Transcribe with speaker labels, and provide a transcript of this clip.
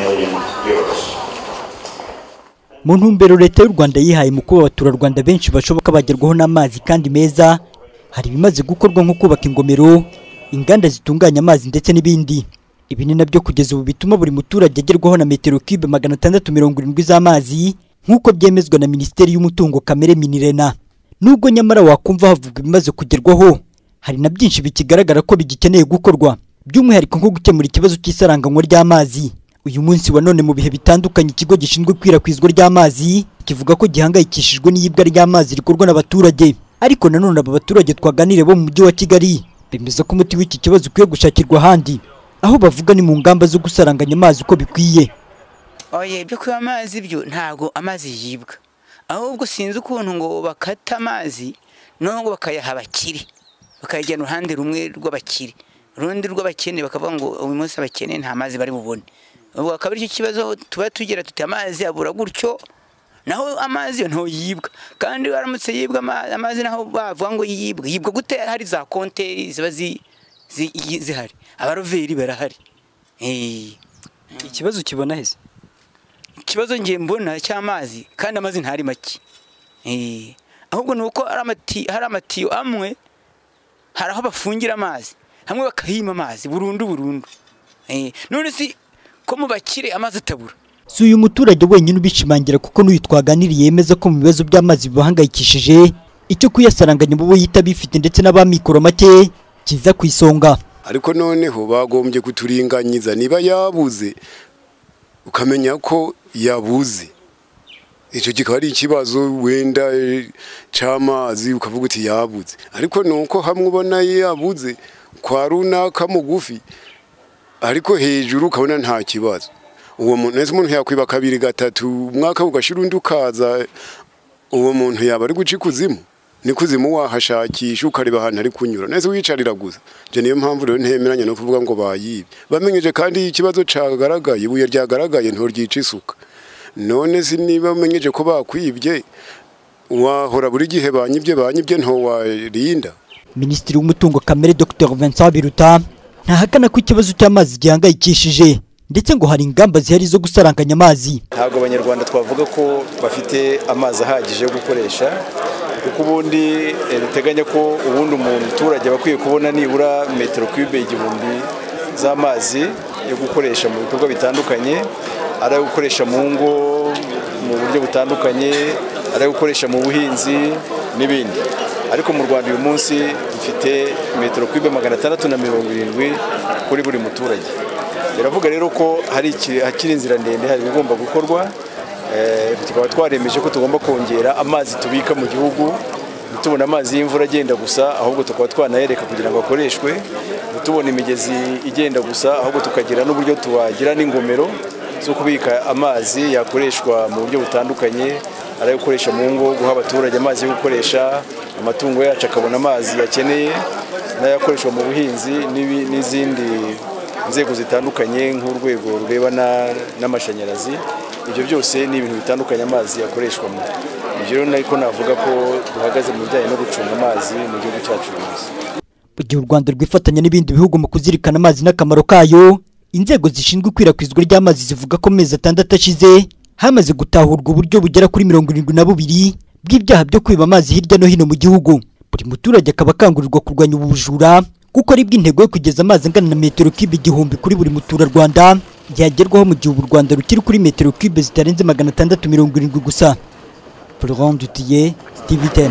Speaker 1: million euros.
Speaker 2: Mu ntumbero leta y'u Rwanda yihaye mu kuba abaturarwanda benshi bashoboka bagerwaho n'amazi kandi meza, hari bimaze gukorwa nko kubaka ingomero, inganda zitunganya amazi ndetse n'ibindi. Ibi ni nabyo kugeza ubu bituma buri muturage agerwaho na metero cube 670 z'amazi nk'uko byemezwa na Minisiteri y'Umutungo Kamere Minirena. Nubwo nyamara wakumva havugwa ibimaze kugerwaho, hari na byinshi bikigaragara ko bigikeneye gukorwa, by'umwihariko nko gukemura ikibazo cy'isaranganywa ry'amazi. Uyu munsi wa none mu bihe bitandukanye ikigo gishinzwe kwirakwizwa ry'amazi kivuga ko gihangayikishijwe n'iyibwa ry'amazi rikorwa n'abaturage. Ariko nanone aba baturage twaganire bo mu mujyi wa Kigali bemeza ko umuti w'iki kibazo ukwiye gushakirwa ahandi, aho bavuga ni mu ngamba zo gusaranganya amazi uko bikwiye.
Speaker 3: Oye, byo kuba amazi byo ntago amazi yibwa, ahubwo sinzi ukuntu ngo bakata amazi no ngo bakayaha abakire, bakayajyana uruhande rumwe rw'abakire, urundi rw'abakene bakavuga ngo uyu munsi abakene nta mazi bari bubone. Ubu akaba ari cyo kibazo tuba tugira tuti amazi abura gutyo, naho amazi yo nto yibwa. Kandi aramutse yibwa amazi naho bavuga ngo yibwa gute? Hari za konteri ziba zihari, abaroveri barahari.
Speaker 2: Ikibazo kibona hese?
Speaker 3: Ikibazo ngiye mbona cy'amazi kandi amazi ntari make. Ahubwo nuko hari amatiyo amwe, hari aho bafungira amazi, hamwe bakahima amazi burundu. None si ko mu bakire amazi atabura.
Speaker 2: Si uyu muturage wenyine ubishimangira kuko n'uyu twaganiriye yemeza ko mu bibazo by'amazi bibahangayikishije icyo kuyasaranganya bo yita bifite ndetse n'abamikoro make kiza ku isonga.
Speaker 4: Ariko noneho bagombye kuturinganyiza, niba yabuze ukamenya ko yabuze, icyo kikaba ari ikibazo wenda cy'amazi ukavuga uti yabuze. Ariko nuko hamwe ubona yabuze kwa runaka mugufi, ariko hejuru ukabona nta kibazo. Uwo muntu yakwiba 2 3 umwaka ugashira undi ukaza, uwo muntu yaba ari guca ikuzimu. Ni kuzimu wahashakisha ukareba ahantu ari kunyura, nese wicarira gusa. Je niyo mpamvu rero ntemeranya no kuvuga ngo bayibye. Bamenyeje kandi ikibazo cagaragaye, ibuye ryagaragaye nto ryica isuka. None si niba bamenyeje ko bakwibye, wahora buri gihe banyibye nto warinda.
Speaker 2: Minisitiri w'Umutungo Kamere Dr Vincent Biruta ntahakana ko ikibazo cy'amazi gihangayikishije, ndetse ngo hari ingamba zihari zo gusaranganya amazi.
Speaker 5: Ntabwo abanyarwanda twavuga ko bafite amazi ahagije yo gukoresha, kuko ubundi biteganya ko ubundi umuturage bakwiye kubona nibura metero cube 1000 z'amazi yo gukoresha mu bikorwa bitandukanye, ari gukoresha mu ngo mu buryo butandukanye, ari gukoresha mu buhinzi n'ibindi. Ariko mu Rwanda uyu munsi dufite metero cube 670 kuri buri muturage. Biravuga rero ko hakiri inzira ndende, hari bigomba gukorwa. Tukaba twaremeje ko tugomba kongera amazi tubika mu gihugu, tubona amazi y'imvura agenda gusa, ahubwo tukaba twanayereka kugira ngo akoreshwe. Tubona imigezi igenda gusa, ahubwo tukagira n'uburyo tuwagira n'ingomero zo kubika amazi yakoreshwa mu buryo butandukanye, ari gukoresha mu ngo, guha abaturage amazi yo gukoresha, amatungo yacu akabona amazi yakeneye, n'ayakoreshwa mu buhinzi n'izindi nzego zitandukanye nk'urwego rurebana n'amashanyarazi. Ibyo byose ni ibintu bitandukanye amazi yakoreshwa mu. Ibyo rero niko navuga ko duhagaze mu bijyanye no gucunga amazi mu gihugu cyacu cyose.
Speaker 2: Mu gihe u Rwanda rwifatanya n'ibindi bihugu mu kuzirikana amazi n'akamaro kayo, inzego zishinzwe ikwirakwizwa ry'amazi zivuga ko mezi 6 ashize hamaze gutahurwa uburyo bugera kuri 72 bw'ibyaha byo kwiba amazi hirya no hino mu gihugu. Buri muturage akaba akangurirwa kurwanya ubujura kuko ari bw'intego yo kugeza amazi angana na metero cube 1000 kuri buri muturarwanda yagerwaho mu gihe u Rwanda rukiri kuri metero cube zitarenze 670 gusa. Florent Dutier, TV10.